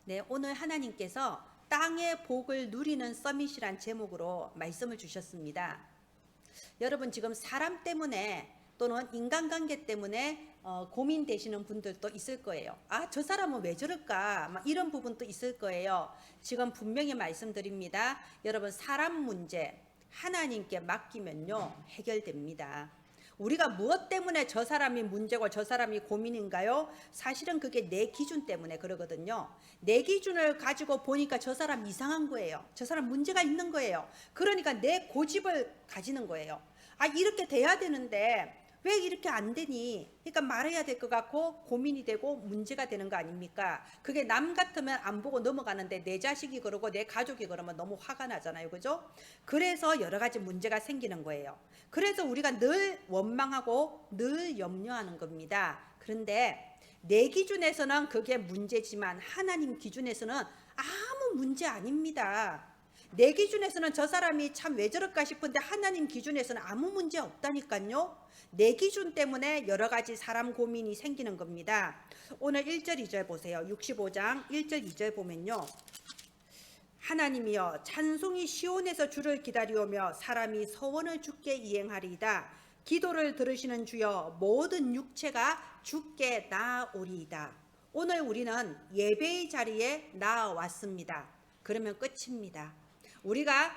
네, 오늘 하나님께서 땅의 복을 누리는 서밋이란 제목으로 말씀을 주셨습니다. 여러분 지금 사람 때문에 또는 인간관계 때문에 고민되시는 분들도 있을 거예요. 아, 저 사람은 왜 저럴까? 막 이런 부분도 있을 거예요. 지금 분명히 말씀드립니다. 여러분 사람 문제 하나님께 맡기면요 해결됩니다. 우리가 무엇 때문에 저 사람이 문제고 저 사람이 고민인가요? 사실은 그게 내 기준 때문에 그러거든요. 내 기준을 가지고 보니까 저 사람 이상한 거예요. 저 사람 문제가 있는 거예요. 그러니까 내 고집을 가지는 거예요. 아, 이렇게 돼야 되는데 왜 이렇게 안 되니? 그러니까 말해야 될 것 같고 고민이 되고 문제가 되는 거 아닙니까? 그게 남 같으면 안 보고 넘어가는데 내 자식이 그러고 내 가족이 그러면 너무 화가 나잖아요. 그죠? 그래서 여러 가지 문제가 생기는 거예요. 그래서 우리가 늘 원망하고 늘 염려하는 겁니다. 그런데 내 기준에서는 그게 문제지만 하나님 기준에서는 아무 문제 아닙니다. 내 기준에서는 저 사람이 참 왜 저럴까 싶은데 하나님 기준에서는 아무 문제 없다니까요. 내 기준 때문에 여러 가지 사람 고민이 생기는 겁니다. 오늘 1절 2절 보세요. 65장 1절 2절 보면요. 하나님이여 찬송이 시온에서 주를 기다리오며 사람이 서원을 주께 이행하리이다. 기도를 들으시는 주여 모든 육체가 주께 나아오리이다. 오늘 우리는 예배의 자리에 나왔습니다. 그러면 끝입니다. 우리가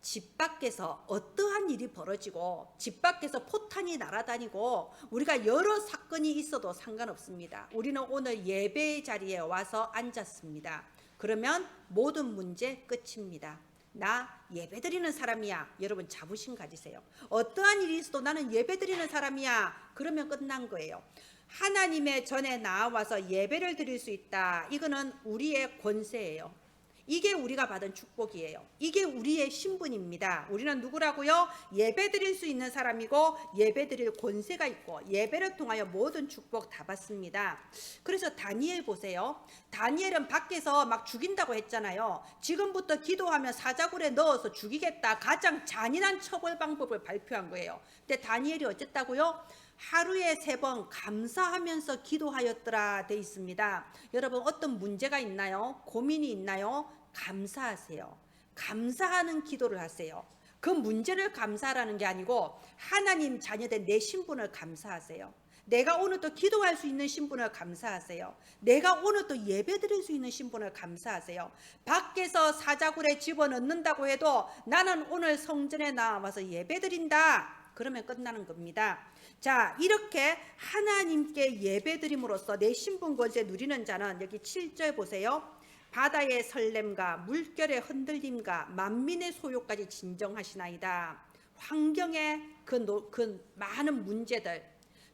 집 밖에서 어떠한 일이 벌어지고 집 밖에서 포탄이 날아다니고 우리가 여러 사건이 있어도 상관없습니다. 우리는 오늘 예배의 자리에 와서 앉았습니다. 그러면 모든 문제 끝입니다. 나 예배드리는 사람이야. 여러분 자부심 가지세요. 어떠한 일이 있어도 나는 예배드리는 사람이야. 그러면 끝난 거예요. 하나님의 전에 나와서 예배를 드릴 수 있다. 이거는 우리의 권세예요. 이게 우리가 받은 축복이에요. 이게 우리의 신분입니다. 우리는 누구라고요? 예배 드릴 수 있는 사람이고 예배 드릴 권세가 있고 예배를 통하여 모든 축복 다 받습니다. 그래서 다니엘 보세요. 다니엘은 밖에서 막 죽인다고 했잖아요. 지금부터 기도하면 사자굴에 넣어서 죽이겠다. 가장 잔인한 처벌 방법을 발표한 거예요. 근데 다니엘이 어쨌다고요? 하루에 3번 감사하면서 기도하였더라 돼 있습니다. 여러분 어떤 문제가 있나요? 고민이 있나요? 감사하세요. 감사하는 기도를 하세요. 그 문제를 감사하라는 게 아니고 하나님 자녀된 내 신분을 감사하세요. 내가 오늘 또 기도할 수 있는 신분을 감사하세요. 내가 오늘 또 예배 드릴 수 있는 신분을 감사하세요. 밖에서 사자굴에 집어넣는다고 해도 나는 오늘 성전에 나와서 예배 드린다. 그러면 끝나는 겁니다. 자, 이렇게 하나님께 예배드림으로써 내 신분 권세 누리는 자는 여기 7절 보세요. 바다의 설렘과 물결의 흔들림과 만민의 소요까지 진정하시나이다. 환경의 그 많은 문제들,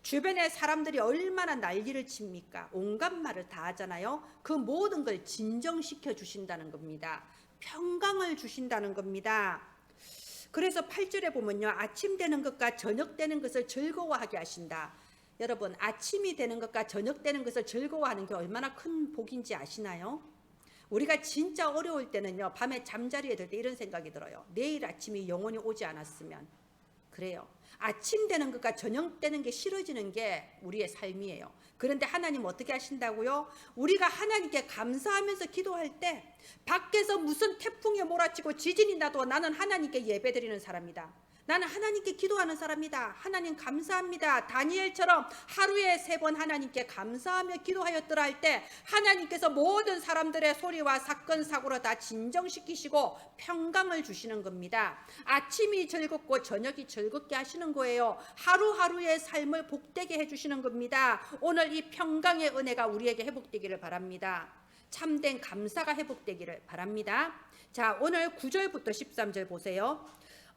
주변의 사람들이 얼마나 난리를 칩니까? 온갖 말을 다 하잖아요. 그 모든 걸 진정시켜 주신다는 겁니다. 평강을 주신다는 겁니다. 그래서 8절에 보면요. 아침 되는 것과 저녁 되는 것을 즐거워하게 하신다. 여러분 아침이 되는 것과 저녁 되는 것을 즐거워하는 게 얼마나 큰 복인지 아시나요? 우리가 진짜 어려울 때는요. 밤에 잠자리에 들 때 이런 생각이 들어요. 내일 아침이 영원히 오지 않았으면. 그래요. 아침 되는 것과 저녁 되는 게 싫어지는 게 우리의 삶이에요. 그런데 하나님 어떻게 하신다고요? 우리가 하나님께 감사하면서 기도할 때 밖에서 무슨 태풍에 몰아치고 지진이 나도 나는 하나님께 예배드리는 사람이다. 나는 하나님께 기도하는 사람이다. 하나님 감사합니다. 다니엘처럼 하루에 3번 하나님께 감사하며 기도하였더라 할 때 하나님께서 모든 사람들의 소리와 사건 사고를 다 진정시키시고 평강을 주시는 겁니다. 아침이 즐겁고 저녁이 즐겁게 하시는 거예요. 하루하루의 삶을 복되게 해주시는 겁니다. 오늘 이 평강의 은혜가 우리에게 회복되기를 바랍니다. 참된 감사가 회복되기를 바랍니다. 자, 오늘 9절부터 13절 보세요.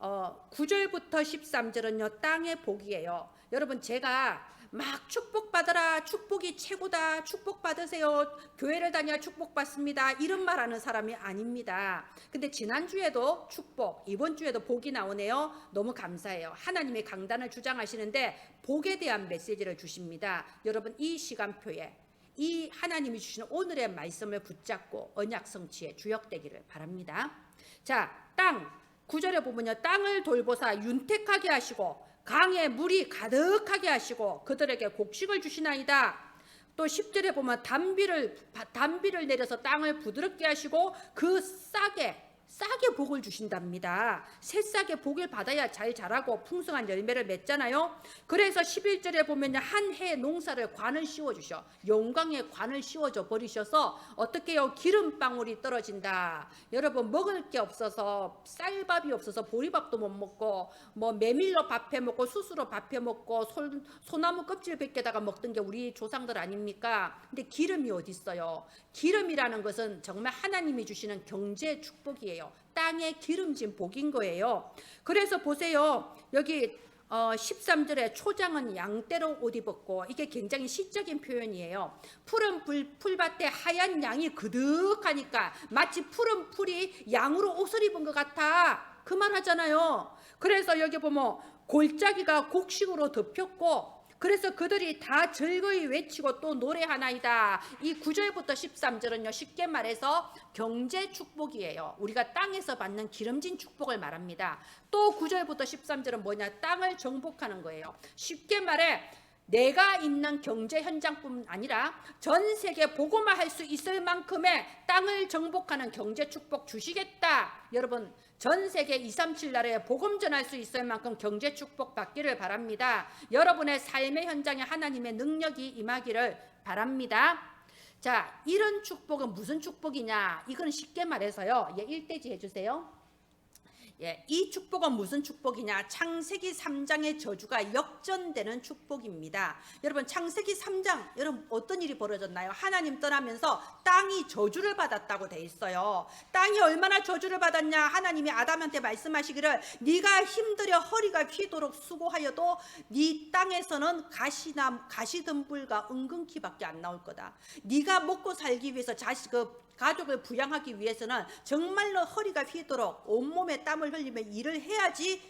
9절부터 13절은요 땅의 복이에요. 여러분 제가 막 축복받아라, 축복이 최고다, 축복받으세요, 교회를 다녀야 축복받습니다 이런 말하는 사람이 아닙니다. 근데 지난주에도 축복, 이번 주에도 복이 나오네요. 너무 감사해요. 하나님의 강단을 주장하시는데 복에 대한 메시지를 주십니다. 여러분 이 시간표에 이 하나님이 주시는 오늘의 말씀을 붙잡고 언약 성취에 주역되기를 바랍니다. 자, 땅 9절에 보면요. 땅을 돌보사 윤택하게 하시고 강에 물이 가득하게 하시고 그들에게 곡식을 주시나이다. 또 10절에 보면 단비를 내려서 땅을 부드럽게 하시고 그 싹에 복을 주신답니다. 새싹에 복을 받아야 잘 자라고 풍성한 열매를 맺잖아요. 그래서 11절에 보면 한 해 농사를 관을 씌워주셔. 영광의 관을 씌워줘 버리셔서 어떻게 해요? 기름방울이 떨어진다. 여러분 먹을 게 없어서 쌀밥이 없어서 보리밥도 못 먹고 뭐 메밀로 밥해 먹고 수수로 밥해 먹고 소나무 껍질 벗겨다가 먹던 게 우리 조상들 아닙니까? 근데 기름이 어디 있어요? 기름이라는 것은 정말 하나님이 주시는 경제 축복이에요. 땅에 기름진 복인 거예요. 그래서 보세요. 여기 13절에 초장은 양떼로 옷 입었고, 이게 굉장히 시적인 표현이에요. 푸른 풀밭에 하얀 양이 그득하니까 마치 푸른 풀이 양으로 옷을 입은 것 같아. 그 말 하잖아요. 그래서 여기 보면 골짜기가 곡식으로 덮였고, 그래서 그들이 다 즐거이 외치고 또 노래하나이다. 이 9절부터 13절은요, 쉽게 말해서 경제 축복이에요. 우리가 땅에서 받는 기름진 축복을 말합니다. 또 9절부터 13절은 뭐냐? 땅을 정복하는 거예요. 쉽게 말해 내가 있는 경제 현장뿐 아니라 전 세계 복음화 할 수 있을 만큼의 땅을 정복하는 경제 축복 주시겠다. 여러분, 전 세계 237 나라에 복음 전할 수 있을 만큼 경제 축복 받기를 바랍니다. 여러분의 삶의 현장에 하나님의 능력이 임하기를 바랍니다. 자, 이런 축복은 무슨 축복이냐? 이건 쉽게 말해서요. 1대지 해주세요. 이 축복은 무슨 축복이냐? 창세기 3장의 저주가 역전되는 축복입니다. 여러분, 창세기 3장 여러분 어떤 일이 벌어졌나요? 하나님 떠나면서 땅이 저주를 받았다고 돼 있어요. 땅이 얼마나 저주를 받았냐? 하나님이 아담한테 말씀하시기를 네가 힘들여 허리가 휘도록 수고하여도 네 땅에서는 가시덤불과 은근키밖에 안 나올 거다. 네가 먹고 살기 위해서 가족을 부양하기 위해서는 정말로 허리가 휘도록 온몸에 땀을 흘리며 일을 해야지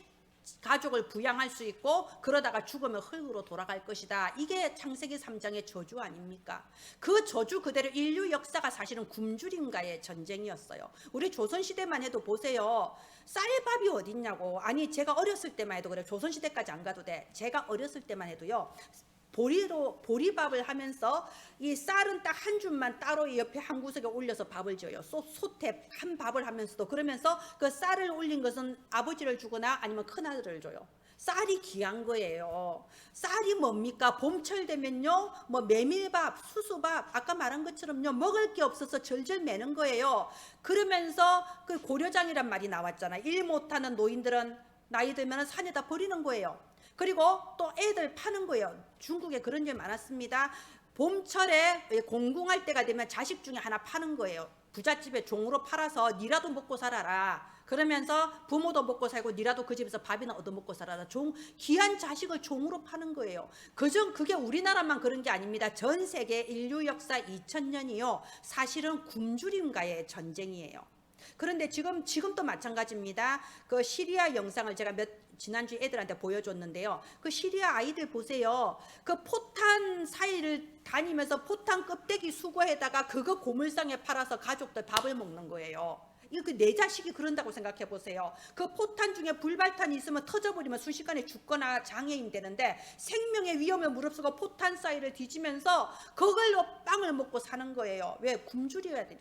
가족을 부양할 수 있고, 그러다가 죽으면 흙으로 돌아갈 것이다. 이게 창세기 3장의 저주 아닙니까? 그 저주 그대로 인류 역사가 사실은 굶주림과의 전쟁이었어요. 우리 조선시대만 해도 보세요. 쌀밥이 어딨냐고. 아니, 제가 어렸을 때만 해도 그래요. 조선시대까지 안 가도 돼. 제가 어렸을 때만 해도요, 보리밥을 하면서 이 쌀은 딱 한 줌만 따로 옆에 한 구석에 올려서 밥을 지어요. 소태 한 밥을 하면서도. 그러면서 그 쌀을 올린 것은 아버지를 주거나 아니면 큰아들을 줘요. 쌀이 귀한 거예요. 쌀이 뭡니까? 봄철 되면요, 뭐 메밀밥, 수수밥, 아까 말한 것처럼요, 먹을 게 없어서 절절 매는 거예요. 그러면서 그 고려장이란 말이 나왔잖아. 일 못하는 노인들은 나이 들면 산에다 버리는 거예요. 그리고 또 애들 파는 거예요. 중국에 그런 일 많았습니다. 봄철에 공궁할 때가 되면 자식 중에 하나 파는 거예요. 부잣집에 종으로 팔아서 니라도 먹고 살아라. 그러면서 부모도 먹고 살고 니라도 그 집에서 밥이나 얻어먹고 살아라. 귀한 자식을 종으로 파는 거예요. 그게 우리나라만 그런 게 아닙니다. 전 세계 인류 역사 2000년이요. 사실은 굶주림과의 전쟁이에요. 그런데 지금도 마찬가지입니다. 그 시리아 영상을 제가 지난주에 애들한테 보여줬는데요. 그 시리아 아이들 보세요. 그 포탄 사이를 다니면서 포탄 껍데기 수거에다가 그거 고물상에 팔아서 가족들 밥을 먹는 거예요. 이거 내 자식이 그런다고 생각해 보세요. 그 포탄 중에 불발탄이 있으면 터져버리면 순식간에 죽거나 장애인 되는데 생명의 위험을 무릅쓰고 포탄 사이를 뒤지면서 그걸로 빵을 먹고 사는 거예요. 왜?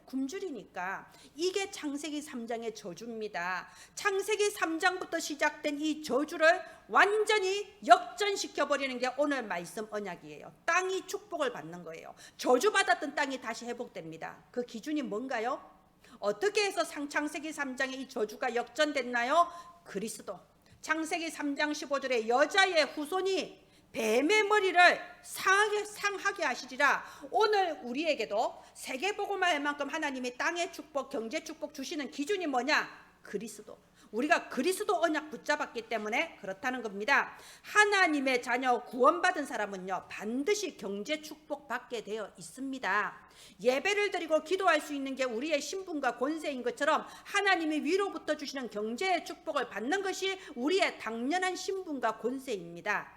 굶주리니까. 이게 창세기 3장의 저주입니다. 창세기 3장부터 시작된 이 저주를 완전히 역전시켜버리는 게 오늘 말씀 언약이에요. 땅이 축복을 받는 거예요. 저주받았던 땅이 다시 회복됩니다. 그 기준이 뭔가요? 어떻게 해서 창세기 3장의 이 저주가 역전됐나요? 그리스도. 창세기 3장 15절에 여자의 후손이 뱀의 머리를 상하게 하시리라. 오늘 우리에게도 세계복음화 할 만큼 하나님이 땅의 축복, 경제 축복 주시는 기준이 뭐냐? 그리스도. 우리가 그리스도 언약 붙잡았기 때문에 그렇다는 겁니다. 하나님의 자녀 구원받은 사람은요, 반드시 경제 축복 받게 되어 있습니다. 예배를 드리고 기도할 수 있는 게 우리의 신분과 권세인 것처럼 하나님이 위로부터 주시는 경제의 축복을 받는 것이 우리의 당연한 신분과 권세입니다.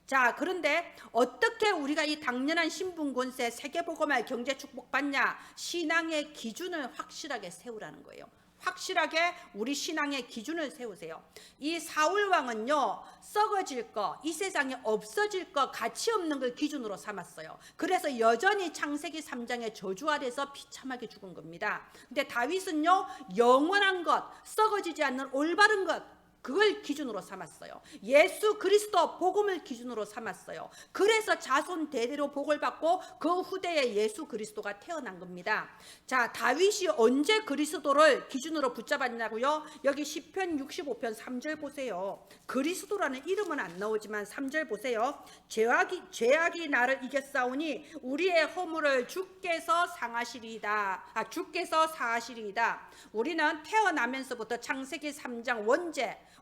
자, 그런데 어떻게 우리가 이 당연한 신분, 권세, 세계복음화 경제 축복 받냐? 신앙의 기준을 확실하게 세우라는 거예요. 확실하게 우리 신앙의 기준을 세우세요. 이 사울 왕은요, 썩어질 거, 이 세상에 없어질 거, 가치 없는 걸 기준으로 삼았어요. 그래서 여전히 창세기 3장의 저주 아래서 비참하게 죽은 겁니다. 근데 다윗은요, 영원한 것, 썩어지지 않는 올바른 것, 그걸 기준으로 삼았어요. 예수 그리스도 복음을 기준으로 삼았어요. 그래서 자손 대대로 복을 받고 그 후대에 예수 그리스도가 태어난 겁니다. 자, 다윗이 언제 그리스도를 기준으로 붙잡았냐고요? 여기 시편 65편 3절 보세요. 그리스도라는 이름은 안 나오지만 3절 보세요. 죄악이 나를 이겼사오니 우리의 허물을 주께서 주께서 사하시리이다. 우리는 태어나면서부터 창세기 3장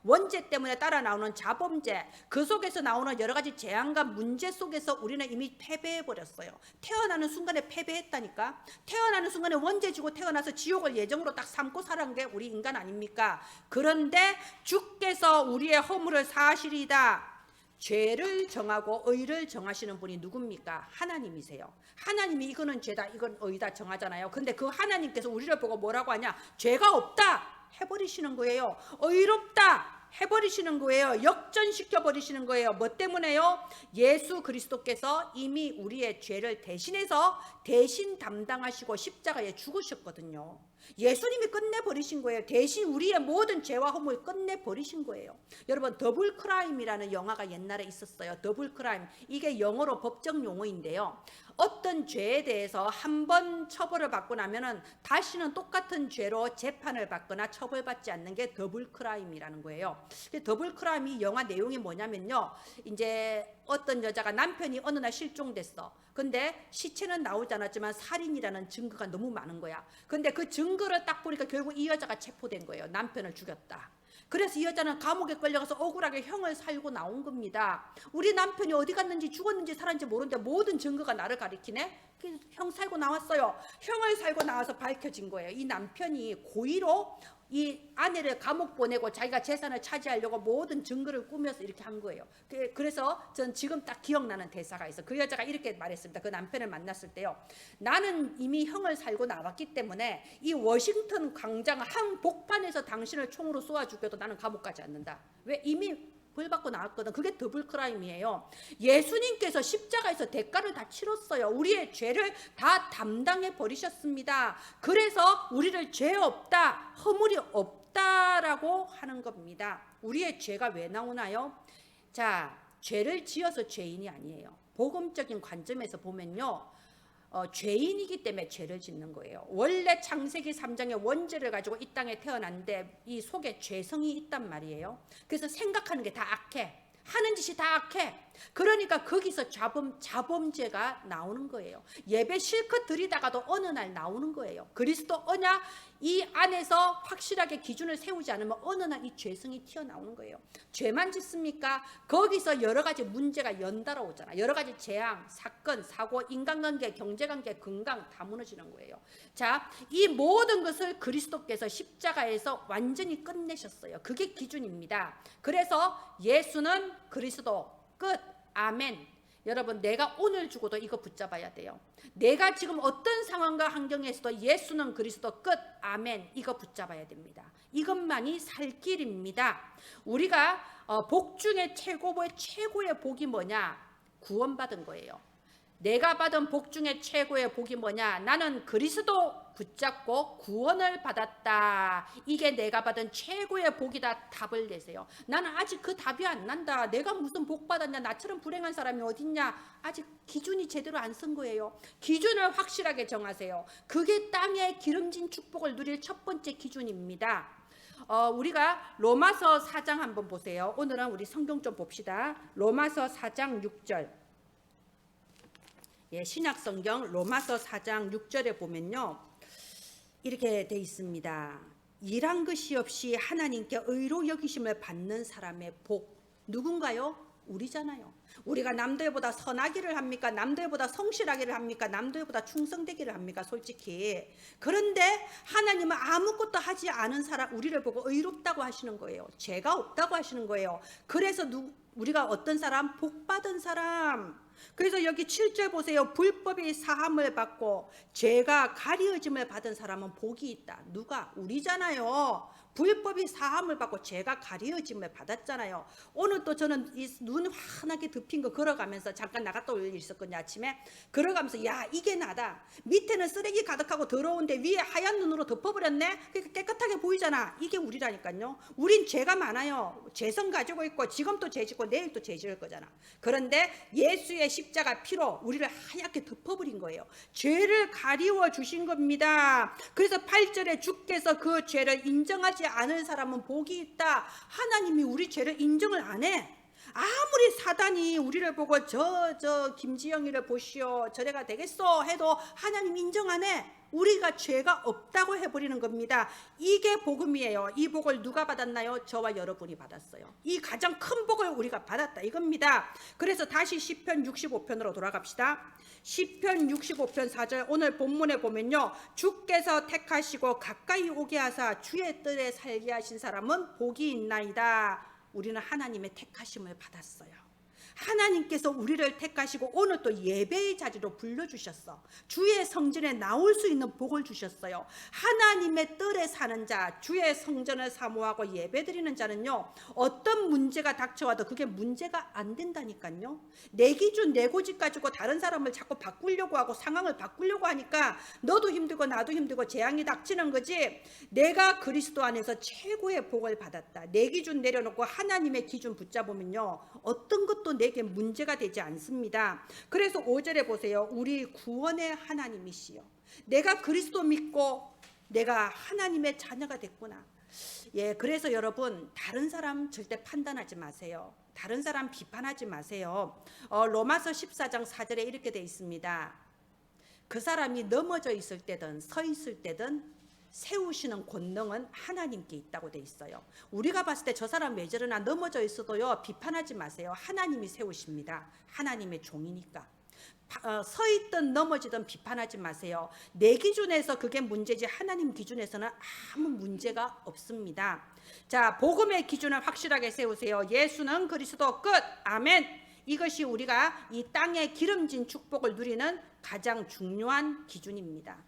원죄 때문에 따라 나오는 자범죄, 그 속에서 나오는 여러 가지 재앙과 문제 속에서 우리는 이미 패배해버렸어요. 태어나는 순간에 패배했다니까. 태어나는 순간에 원죄지고 태어나서 지옥을 예정으로 딱 삼고 살아간 게 우리 인간 아닙니까? 그런데 주께서 우리의 허물을 사하시리이다. 죄를 정하고 의를 정하시는 분이 누굽니까? 하나님이세요. 하나님이 이거는 죄다, 이건 의다 정하잖아요. 근데 그 하나님께서 우리를 보고 뭐라고 하냐? 죄가 없다 해버리시는 거예요. 의롭다 해버리시는 거예요. 역전시켜 버리시는 거예요. 뭐 때문에요? 예수 그리스도께서 이미 우리의 죄를 대신해서 대신 담당하시고 십자가에 죽으셨거든요. 예수님이 끝내버리신 거예요. 대신 우리의 모든 죄와 허물 끝내버리신 거예요. 여러분, 더블 크라임이라는 영화가 옛날에 있었어요. 더블 크라임, 이게 영어로 법정 용어인데요, 어떤 죄에 대해서 한 번 처벌을 받고 나면은 다시는 똑같은 죄로 재판을 받거나 처벌받지 않는 게 더블 크라임이라는 거예요. 더블 크라임이 영화 내용이 뭐냐면요, 이제 어떤 여자가 남편이 어느 날 실종됐어. 근데 시체는 나오지 않았지만 살인이라는 증거가 너무 많은 거야. 근데 그 증거를 딱 보니까 결국 이 여자가 체포된 거예요. 남편을 죽였다. 그래서 이 여자는 감옥에 끌려가서 억울하게 형을 살고 나온 겁니다. 우리 남편이 어디 갔는지 죽었는지 살았는지 모르는데 모든 증거가 나를 가리키네. 형 살고 나왔어요. 형을 살고 나와서 밝혀진 거예요. 이 남편이 고의로 이 아내를 감옥 보내고 자기가 재산을 차지하려고 모든 증거를 꾸며서 이렇게 한 거예요. 그래서 전 지금 딱 기억나는 대사가 있어. 그 여자가 이렇게 말했습니다. 그 남편을 만났을 때요, 나는 이미 형을 살고 나왔기 때문에 이 워싱턴 광장 한 복판에서 당신을 총으로 쏘아 죽여도 나는 감옥 가지 않는다. 왜? 이미 벌 받고 나왔거든. 그게 더블 크라임이에요. 예수님께서 십자가에서 대가를 다 치렀어요. 우리의 죄를 다 담당해 버리셨습니다. 그래서 우리를 죄 없다, 허물이 없다라고 하는 겁니다. 우리의 죄가 왜 나오나요? 자, 죄를 지어서 죄인이 아니에요. 복음적인 관점에서 보면요, 죄인이기 때문에 죄를 짓는 거예요. 원래 창세기 3장의 원죄를 가지고 이 땅에 태어났는데 이 속에 죄성이 있단 말이에요. 그래서 생각하는 게 다 악해. 하는 짓이 다 악해. 그러니까 거기서 자범죄가 나오는 거예요. 예배 실컷 드리다가도 어느 날 나오는 거예요. 그리스도 언약 이 안에서 확실하게 기준을 세우지 않으면 어느 날 이 죄성이 튀어나오는 거예요. 죄만 짓습니까? 거기서 여러 가지 문제가 연달아 오잖아. 여러 가지 재앙, 사건, 사고, 인간관계, 경제관계, 건강 다 무너지는 거예요. 자, 이 모든 것을 그리스도께서 십자가에서 완전히 끝내셨어요. 그게 기준입니다. 그래서 예수는 그리스도, 끝, 아멘. 여러분, 내가 오늘 죽어도 이거 붙잡아야 돼요. 내가 지금 어떤 상황과 환경에서도 예수는 그리스도, 끝, 아멘, 이거 붙잡아야 됩니다. 이것만이 살 길입니다. 우리가 복 중에 최고의 복이 뭐냐? 구원받은 거예요. 내가 받은 복 중에 최고의 복이 뭐냐? 나는 그리스도 붙잡고 구원을 받았다. 이게 내가 받은 최고의 복이다. 답을 내세요. 나는 아직 그 답이 안 난다. 내가 무슨 복 받았냐? 나처럼 불행한 사람이 어딨냐? 아직 기준이 제대로 안 쓴 거예요. 기준을 확실하게 정하세요. 그게 땅의 기름진 축복을 누릴 첫 번째 기준입니다. 우리가 로마서 4장 한번 보세요. 오늘은 우리 성경 좀 봅시다. 로마서 4장 6절. 신약 성경 로마서 4장 6절에 보면요, 이렇게 돼 있습니다. 일한 것이 없이 하나님께 의로 여기심을 받는 사람의 복. 누군가요? 우리잖아요. 우리가 남들보다 선하기를 합니까? 남들보다 성실하기를 합니까? 남들보다 충성되기를 합니까? 솔직히. 그런데 하나님은 아무것도 하지 않은 사람, 우리를 보고 의롭다고 하시는 거예요. 죄가 없다고 하시는 거예요. 그래서 우리가 어떤 사람? 복 받은 사람. 그래서 여기 7절 보세요. 불법이 사함을 받고 죄가 가려짐을 받은 사람은 복이 있다. 누가? 우리잖아요. 불법이 사함을 받고 죄가 가려짐을 받았잖아요. 오늘 또 저는 이 눈 환하게 덮인 거 걸어가면서 잠깐 나갔다 올 일 있었거든요. 아침에 걸어가면서 야, 이게 나다. 밑에는 쓰레기 가득하고 더러운데 위에 하얀 눈으로 덮어버렸네. 그러니까 깨끗하게 보이잖아. 이게 우리라니까요. 우린 죄가 많아요. 죄성 가지고 있고 지금 또 죄 짓고 내일 또 죄 지을 거잖아. 그런데 예수의 십자가 피로 우리를 하얗게 덮어버린 거예요. 죄를 가리워 주신 겁니다. 그래서 8절에 주께서 그 죄를 인정하지 않을 사람은 복이 있다. 하나님이 우리 죄를 인정을 안 해. 아무리 사단이 우리를 보고 저 김지영이를 보시오 저래가 되겠어 해도 하나님 인정 안 해. 우리가 죄가 없다고 해버리는 겁니다. 이게 복음이에요. 이 복을 누가 받았나요? 저와 여러분이 받았어요. 이 가장 큰 복을 우리가 받았다 이겁니다. 그래서 다시 시편 65편으로 돌아갑시다. 시편 65편 4절 오늘 본문에 보면요. 주께서 택하시고 가까이 오게 하사 주의 뜰에 살게 하신 사람은 복이 있나이다. 우리는 하나님의 택하심을 받았어요. 하나님께서 우리를 택하시고 오늘 또 예배의 자리로 불러주셨어. 주의 성전에 나올 수 있는 복을 주셨어요. 하나님의 뜰에 사는 자, 주의 성전을 사모하고 예배드리는 자는요, 어떤 문제가 닥쳐와도 그게 문제가 안 된다니까요. 내 기준 내 고집 가지고 다른 사람을 자꾸 바꾸려고 하고 상황을 바꾸려고 하니까 너도 힘들고 나도 힘들고 재앙이 닥치는 거지. 내가 그리스도 안에서 최고의 복을 받았다. 내 기준 내려놓고 하나님의 기준 붙잡으면요, 어떤 것도 내게 문제가 되지 않습니다. 그래서 5절에 보세요. 우리 구원의 하나님이시여. 내가 그리스도 믿고 내가 하나님의 자녀가 됐구나. 예, 그래서 여러분 다른 사람 절대 판단하지 마세요. 다른 사람 비판하지 마세요. 로마서 14장 4절에 이렇게 돼 있습니다. 그 사람이 넘어져 있을 때든 서 있을 때든 세우시는 권능은 하나님께 있다고 돼 있어요. 우리가 봤을 때 저 사람 왜 저러나 넘어져 있어도요, 비판하지 마세요. 하나님이 세우십니다. 하나님의 종이니까. 서 있든 넘어지든 비판하지 마세요. 내 기준에서 그게 문제지 하나님 기준에서는 아무 문제가 없습니다. 자, 복음의 기준을 확실하게 세우세요. 예수는 그리스도 끝. 아멘. 이것이 우리가 이 땅에 기름진 축복을 누리는 가장 중요한 기준입니다.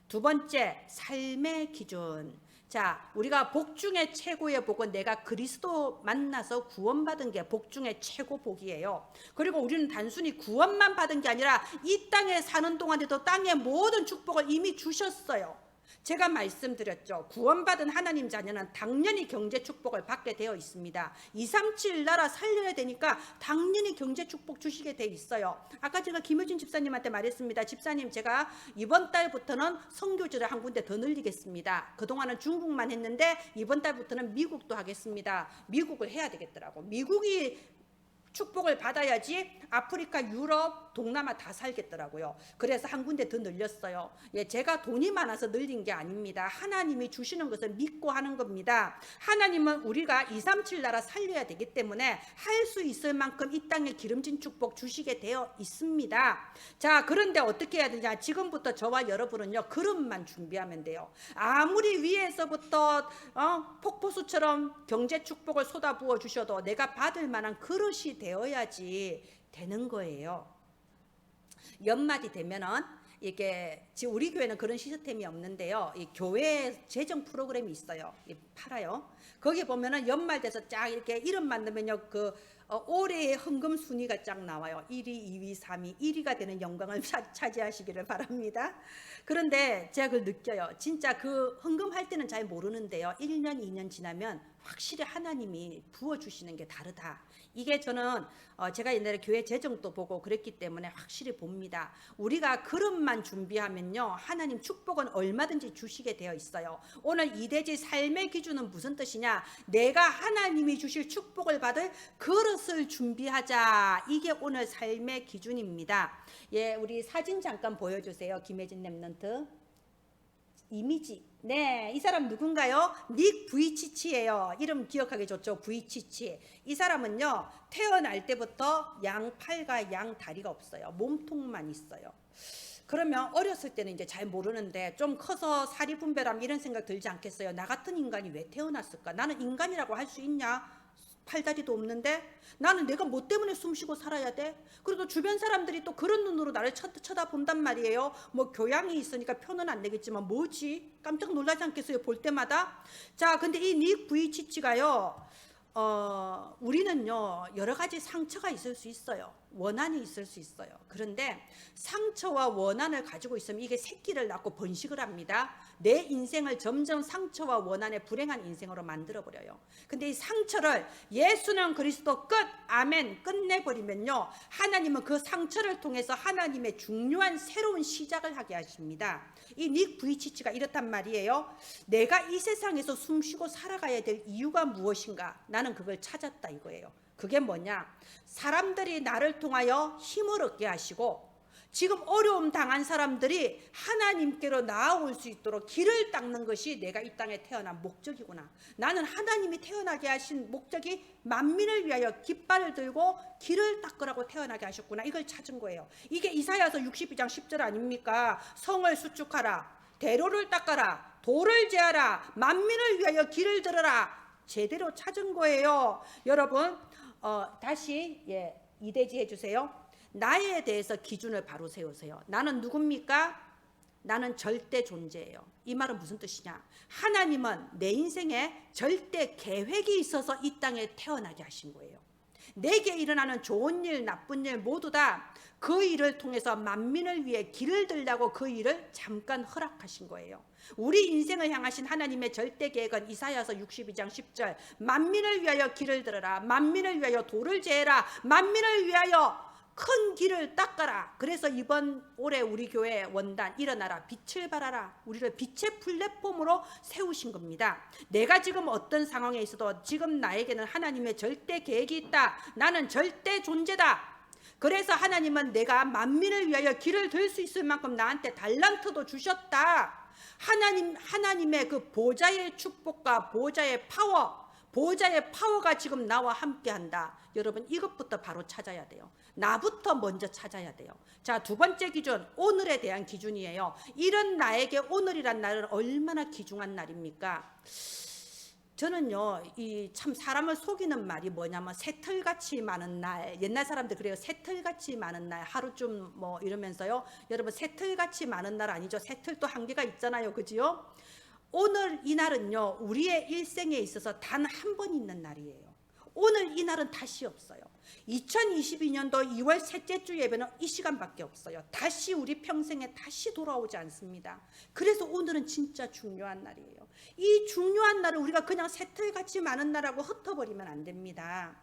두 번째, 삶의 기준. 자, 우리가 복 중에 최고의 복은 내가 그리스도 만나서 구원받은 게 복 중에 최고 복이에요. 그리고 우리는 단순히 구원만 받은 게 아니라 이 땅에 사는 동안에도 땅의 모든 축복을 이미 주셨어요. 제가 말씀드렸죠. 구원받은 하나님 자녀는 당연히 경제 축복을 받게 되어 있습니다. 237 나라 살려야 되니까 당연히 경제 축복 주시게 돼 있어요. 아까 제가 김효진 집사님한테 말했습니다. 집사님, 제가 이번 달부터는 선교지를 한 군데 더 늘리겠습니다. 그동안은 중국만 했는데 이번 달부터는 미국도 하겠습니다. 미국을 해야 되겠더라고. 미국이 축복을 받아야지 아프리카, 유럽, 동남아 다 살겠더라고요. 그래서 한 군데 더 늘렸어요. 예, 제가 돈이 많아서 늘린 게 아닙니다. 하나님이 주시는 것을 믿고 하는 겁니다. 하나님은 우리가 237 나라 살려야 되기 때문에 할 수 있을 만큼 이 땅에 기름진 축복 주시게 되어 있습니다. 자, 그런데 어떻게 해야 되냐? 지금부터 저와 여러분은요, 그릇만 준비하면 돼요. 아무리 위에서부터 폭포수처럼 경제 축복을 쏟아부어 주셔도 내가 받을 만한 그릇이 되어야지 되는 거예요. 연말이 되면은 이게 지금 우리 교회는 그런 시스템이 없는데요. 이 교회 재정 프로그램이 있어요. 팔아요. 거기 보면은 연말 돼서 쫙 이렇게 이름만 넣으면요, 올해의 헌금 순위가 쫙 나와요. 1위, 2위, 3위, 1위가 되는 영광을 차지하시기를 바랍니다. 그런데 제가 그걸 느껴요. 진짜 그 헌금할 때는 잘 모르는데요. 1년, 2년 지나면 확실히 하나님이 부어주시는 게 다르다. 이게 저는 제가 옛날에 교회 재정도 보고 그랬기 때문에 확실히 봅니다. 우리가 그릇만 준비하면요, 하나님 축복은 얼마든지 주시게 되어 있어요. 오늘 이대지 삶의 기준은 무슨 뜻이냐? 내가 하나님이 주실 축복을 받을 그릇을 준비하자. 이게 오늘 삶의 기준입니다. 예, 우리 사진 잠깐 보여주세요. 김혜진 랩런트. 이미지. 네, 이 사람 누군가요? 닉 부이치치예요. 이름 기억하기 좋죠. 부이치치. 이 사람은요, 태어날 때부터 양 팔과 양 다리가 없어요. 몸통만 있어요. 그러면 어렸을 때는 이제 잘 모르는데 좀 커서 사리 분별하면 이런 생각 들지 않겠어요? 나 같은 인간이 왜 태어났을까? 나는 인간이라고 할 수 있냐? 팔다리도 없는데 나는 내가 뭐 때문에 숨쉬고 살아야 돼? 그리고 주변 사람들이 또 그런 눈으로 나를 쳐다본단 말이에요. 뭐 교양이 있으니까 표는 안 내겠지만 뭐지? 깜짝 놀라지 않겠어요? 볼 때마다. 자, 근데 이 닉 부이치치가요, 우리는요 여러 가지 상처가 있을 수 있어요. 원한이 있을 수 있어요. 그런데 상처와 원한을 가지고 있으면 이게 새끼를 낳고 번식을 합니다. 내 인생을 점점 상처와 원한의 불행한 인생으로 만들어 버려요. 근데 이 상처를 예수는 그리스도 끝, 아멘, 끝내버리면요, 하나님은 그 상처를 통해서 하나님의 중요한 새로운 시작을 하게 하십니다. 이 닉 부이치치가 이렇단 말이에요. 내가 이 세상에서 숨쉬고 살아가야 될 이유가 무엇인가? 나는 그걸 찾았다 이거예요. 그게 뭐냐? 사람들이 나를 통하여 힘을 얻게 하시고 지금 어려움 당한 사람들이 하나님께로 나아올 수 있도록 길을 닦는 것이 내가 이 땅에 태어난 목적이구나. 나는 하나님이 태어나게 하신 목적이 만민을 위하여 깃발을 들고 길을 닦으라고 태어나게 하셨구나. 이걸 찾은 거예요. 이게 이사야서 62장 10절 아닙니까? 성을 수축하라, 대로를 닦아라, 돌을 제하라, 만민을 위하여 길을 들어라. 제대로 찾은 거예요. 여러분, 다시 이대지 해주세요. 나에 대해서 기준을 바로 세우세요. 나는 누굽니까? 나는 절대 존재예요. 이 말은 무슨 뜻이냐? 하나님은 내 인생에 절대 계획이 있어서 이 땅에 태어나게 하신 거예요. 내게 일어나는 좋은 일, 나쁜 일 모두 다 그 일을 통해서 만민을 위해 길을 들라고 그 일을 잠깐 허락하신 거예요. 우리 인생을 향하신 하나님의 절대 계획은 이사야서 62장 10절, 만민을 위하여 길을 들어라, 만민을 위하여 돌을 제해라, 만민을 위하여 큰 길을 닦아라. 그래서 이번 올해 우리 교회 원단 일어나라, 빛을 발하라, 우리를 빛의 플랫폼으로 세우신 겁니다. 내가 지금 어떤 상황에 있어도 지금 나에게는 하나님의 절대 계획이 있다. 나는 절대 존재다. 그래서 하나님은 내가 만민을 위하여 길을 들 수 있을 만큼 나한테 달란트도 주셨다. 하나님의 그 보좌의 축복과 보좌의 파워가 지금 나와 함께한다. 여러분, 이것부터 바로 찾아야 돼요. 나부터 먼저 찾아야 돼요. 자, 두 번째 기준, 오늘에 대한 기준이에요. 이런 나에게 오늘이란 날은 얼마나 귀중한 날입니까? 저는요, 이 참 사람을 속이는 말이 뭐냐면 새털같이 많은 날. 옛날 사람들 그래요. 새털같이 많은 날, 하루쯤 뭐 이러면서요. 여러분, 새털같이 많은 날 아니죠. 새털도 한계가 있잖아요. 그지요? 오늘 이 날은요, 우리의 일생에 있어서 단 한 번 있는 날이에요. 오늘 이 날은 다시 없어요. 2022년도 2월 셋째 주 예배는 이 시간밖에 없어요. 다시 우리 평생에 다시 돌아오지 않습니다. 그래서 오늘은 진짜 중요한 날이에요. 이 중요한 날을 우리가 그냥 새털같이 많은 날하고 흩어버리면 안 됩니다.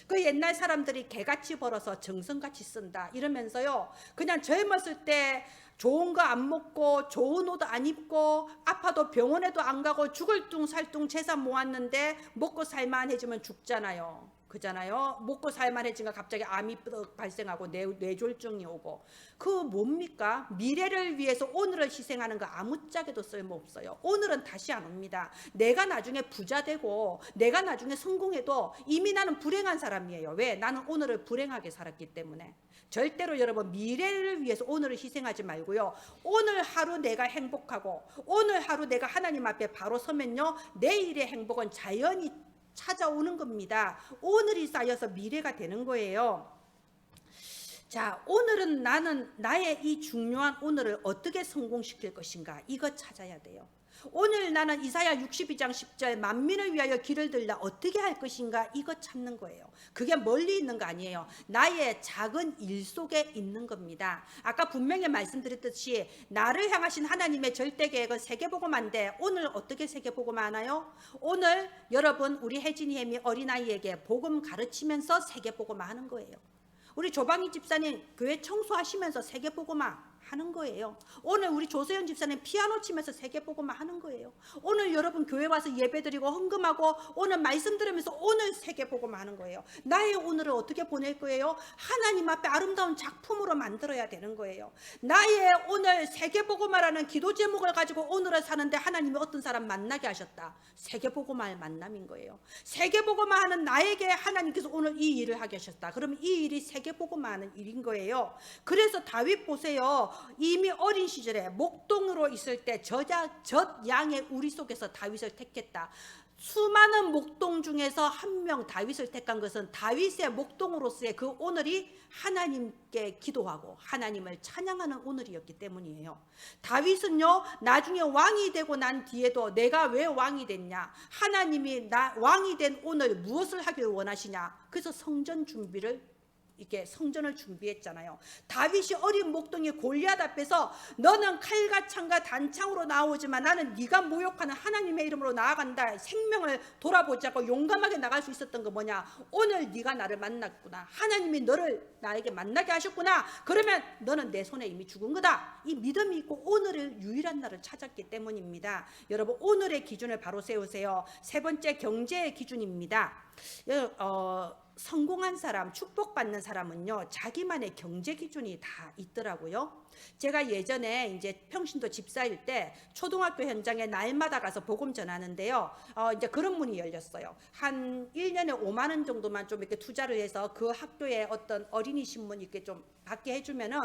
그 옛날 사람들이 개같이 벌어서 정성같이 쓴다 이러면서요, 그냥 젊었을 때 좋은 거 안 먹고 좋은 옷 안 입고 아파도 병원에도 안 가고 죽을 둥 살 둥 재산 모았는데 먹고 살만해지면 죽잖아요. 그잖아요. 먹고 살만해지니까 갑자기 암이 발생하고 뇌졸중이 오고. 그 뭡니까? 미래를 위해서 오늘을 희생하는 거 아무짝에도 쓸모없어요. 오늘은 다시 안 옵니다. 내가 나중에 부자 되고 내가 나중에 성공해도 이미 나는 불행한 사람이에요. 왜? 나는 오늘을 불행하게 살았기 때문에. 절대로 여러분, 미래를 위해서 오늘을 희생하지 말고요, 오늘 하루 내가 행복하고 오늘 하루 내가 하나님 앞에 바로 서면요, 내일의 행복은 자연히 찾아오는 겁니다. 오늘이 쌓여서 미래가 되는 거예요. 자, 오늘은 나는 나의 이 중요한 오늘을 어떻게 성공시킬 것인가, 이거 찾아야 돼요. 오늘 나는 이사야 62장 10절 만민을 위하여 길을 들라 어떻게 할 것인가, 이거 찾는 거예요. 그게 멀리 있는 거 아니에요. 나의 작은 일 속에 있는 겁니다. 아까 분명히 말씀드렸듯이 나를 향하신 하나님의 절대 계획은 세계복음화인데 오늘 어떻게 세계복음화하나요? 오늘 여러분, 우리 혜진이 혜미 어린아이에게 복음 가르치면서 세계복음화하는 거예요. 우리 조방희 집사님 교회 청소하시면서 세계복음화 하는 거예요. 오늘 우리 조소영 집사님 피아노 치면서 세계복음화 하는 거예요. 오늘 여러분 교회 와서 예배드리고 헌금하고 오늘 말씀 들으면서 오늘 세계복음화 하는 거예요. 나의 오늘을 어떻게 보낼 거예요? 하나님 앞에 아름다운 작품으로 만들어야 되는 거예요. 나의 오늘 세계복음화라는 기도 제목을 가지고 오늘을 사는데 하나님이 어떤 사람 만나게 하셨다. 세계복음화의 만남인 거예요. 세계복음화 하는 나에게 하나님께서 오늘 이 일을 하게 하셨다. 그러면 이 일이 세계복음화 하는 일인 거예요. 그래서 다윗 보세요. 이미 어린 시절에 목동으로 있을 때 젖 양의 우리 속에서 다윗을 택했다. 수많은 목동 중에서 한 명 다윗을 택한 것은 다윗의 목동으로서의 그 오늘이 하나님께 기도하고 하나님을 찬양하는 오늘이었기 때문이에요. 다윗은요, 나중에 왕이 되고 난 뒤에도 내가 왜 왕이 됐냐, 하나님이 나 왕이 된 오늘 무엇을 하기를 원하시냐, 그래서 성전 준비를 이렇게 성전을 준비했잖아요. 다윗이 어린 목동이 골리앗 앞에서 너는 칼과 창과 단창으로 나오지만 나는 네가 모욕하는 하나님의 이름으로 나아간다. 생명을 돌아보지 않고 용감하게 나갈 수 있었던 거 뭐냐? 오늘 네가 나를 만났구나. 하나님이 너를 나에게 만나게 하셨구나. 그러면 너는 내 손에 이미 죽은 거다. 이 믿음이 있고 오늘을 유일한 날을 찾았기 때문입니다. 여러분, 오늘의 기준을 바로 세우세요. 세 번째, 경제의 기준입니다. 성공한 사람, 축복받는 사람은요, 자기만의 경제 기준이 다 있더라고요. 제가 예전에 이제 평신도 집사일 때 초등학교 현장에 날마다 가서 복음 전하는데요. 이제 그런 문이 열렸어요. 한 1년에 5만 원 정도만 좀 이렇게 투자를 해서 그 학교에 어떤 어린이 신문 이렇게 좀 받게 해주면은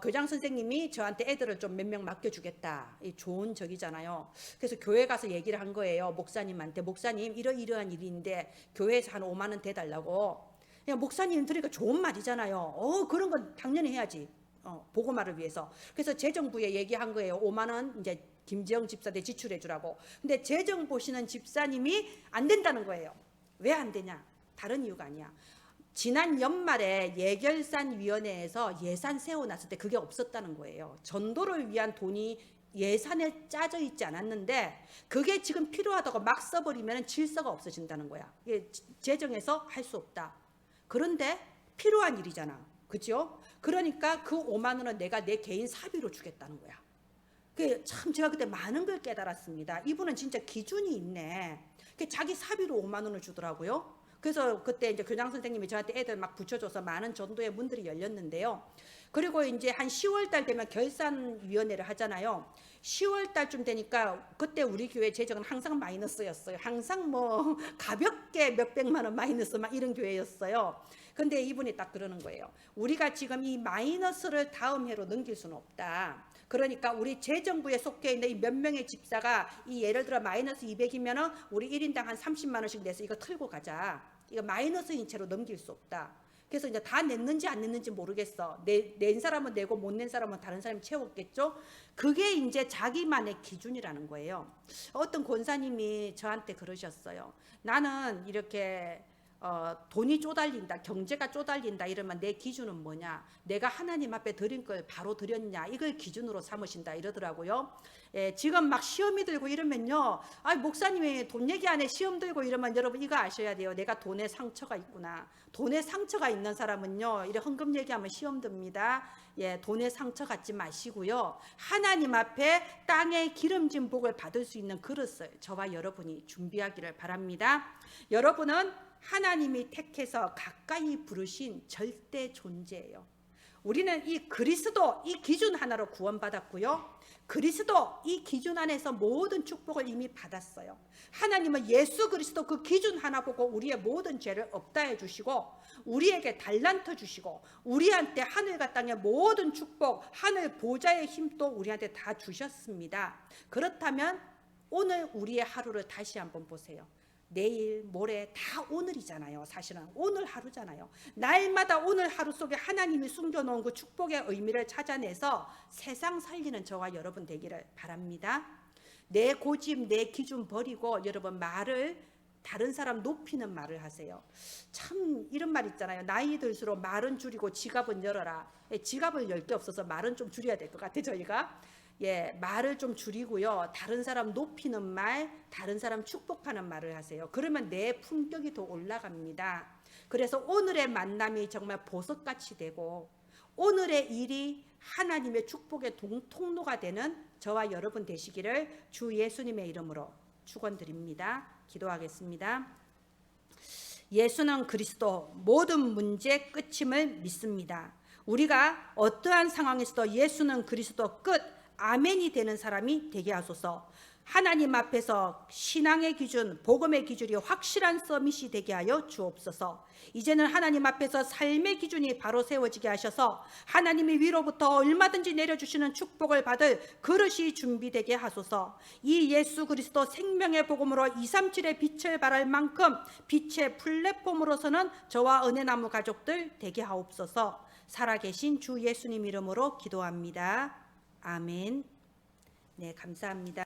교장 선생님이 저한테 애들을 좀 몇 명 맡겨주겠다. 이 좋은 적이잖아요. 그래서 교회 가서 얘기를 한 거예요. 목사님한테. 목사님, 이러이러한 일인데 교회에서 한 5만 원 대달라고. 그냥 목사님 들으니까 좋은 말이잖아요. 그런 건 당연히 해야지. 복음화를 위해서. 그래서 재정부에 얘기한 거예요. 5만 원 이제 김지영 집사대 지출해 주라고. 근데 재정 보시는 집사님이 안 된다는 거예요. 왜 안 되냐? 다른 이유가 아니야. 지난 연말에 예결산위원회에서 예산 세워놨을 때 그게 없었다는 거예요. 전도를 위한 돈이 예산에 짜져 있지 않았는데 그게 지금 필요하다고 막 써버리면 질서가 없어진다는 거야. 이게 재정에서 할 수 없다. 그런데 필요한 일이잖아. 그죠? 그러니까 그 5만 원은 내가 내 개인 사비로 주겠다는 거야. 참 제가 그때 많은 걸 깨달았습니다. 이분은 진짜 기준이 있네. 자기 사비로 5만 원을 주더라고요. 그래서 그때 이제 교장 선생님이 저한테 애들 막 붙여줘서 많은 전도의 문들이 열렸는데요. 그리고 이제 한 10월 달 되면 결산위원회를 하잖아요. 10월 달쯤 되니까 그때 우리 교회 재정은 항상 마이너스였어요. 항상 뭐 가볍게 몇백만 원 마이너스 막 이런 교회였어요. 근데 이분이 딱 그러는 거예요. 우리가 지금 이 마이너스를 다음 해로 넘길 수는 없다. 그러니까 우리 재정부에 속해 있는 이 몇 명의 집사가 이 예를 들어 마이너스 200이면은 우리 1인당 한 30만 원씩 내서 이거 틀고 가자. 이거 마이너스인 채로 넘길 수 없다. 그래서 이제 다 냈는지 안 냈는지 모르겠어. 낸 사람은 내고 못 낸 사람은 다른 사람이 채웠겠죠. 그게 이제 자기만의 기준이라는 거예요. 어떤 권사님이 저한테 그러셨어요. 나는 이렇게 돈이 쪼달린다, 경제가 쪼달린다 이러면 내 기준은 뭐냐? 내가 하나님 앞에 드린 걸 바로 드렸냐? 이걸 기준으로 삼으신다 이러더라고요. 지금 막 시험이 들고 이러면요, 목사님이 돈 얘기 안 해 시험 들고 이러면 여러분 이거 아셔야 돼요. 내가 돈에 상처가 있구나. 돈에 상처가 있는 사람은요, 이래 헌금 얘기하면 시험 듭니다. 돈에 상처 갖지 마시고요. 하나님 앞에 땅에 기름진 복을 받을 수 있는 그릇을 저와 여러분이 준비하기를 바랍니다. 여러분은 하나님이 택해서 가까이 부르신 절대 존재예요. 우리는 이 그리스도, 이 기준 하나로 구원받았고요. 그리스도, 이 기준 안에서 모든 축복을 이미 받았어요. 하나님은 예수 그리스도 그 기준 하나 보고 우리의 모든 죄를 없다해 주시고 우리에게 달란트 주시고 우리한테 하늘과 땅의 모든 축복, 하늘 보좌의 힘도 우리한테 다 주셨습니다. 그렇다면 오늘 우리의 하루를 다시 한번 보세요. 내일, 모레 다 오늘이잖아요. 사실은 오늘 하루잖아요. 날마다 오늘 하루 속에 하나님이 숨겨놓은 그 축복의 의미를 찾아내서 세상 살리는 저와 여러분 되기를 바랍니다. 내 고집, 내 기준 버리고 여러분 말을 다른 사람 높이는 말을 하세요. 참 이런 말 있잖아요. 나이 들수록 말은 줄이고 지갑은 열어라. 지갑을 열 게 없어서 말은 좀 줄여야 될 것 같아요. 저희가. 말을 좀 줄이고요. 다른 사람 높이는 말, 다른 사람 축복하는 말을 하세요. 그러면 내 품격이 더 올라갑니다. 그래서 오늘의 만남이 정말 보석같이 되고 오늘의 일이 하나님의 축복의 통로가 되는 저와 여러분 되시기를 주 예수님의 이름으로 축원드립니다. 기도하겠습니다. 예수는 그리스도, 모든 문제 끝임을 믿습니다. 우리가 어떠한 상황에서도 예수는 그리스도 끝, 아멘이 되는 사람이 되게 하소서. 하나님 앞에서 신앙의 기준, 복음의 기준이 확실한 서밋이 되게 하여 주옵소서. 이제는 하나님 앞에서 삶의 기준이 바로 세워지게 하셔서 하나님이 위로부터 얼마든지 내려주시는 축복을 받을 그릇이 준비되게 하소서. 이 예수 그리스도 생명의 복음으로 237의 빛을 발할 만큼 빛의 플랫폼으로서는 저와 은혜나무 가족들 되게 하옵소서. 살아계신 주 예수님 이름으로 기도합니다. 아멘. 네, 감사합니다.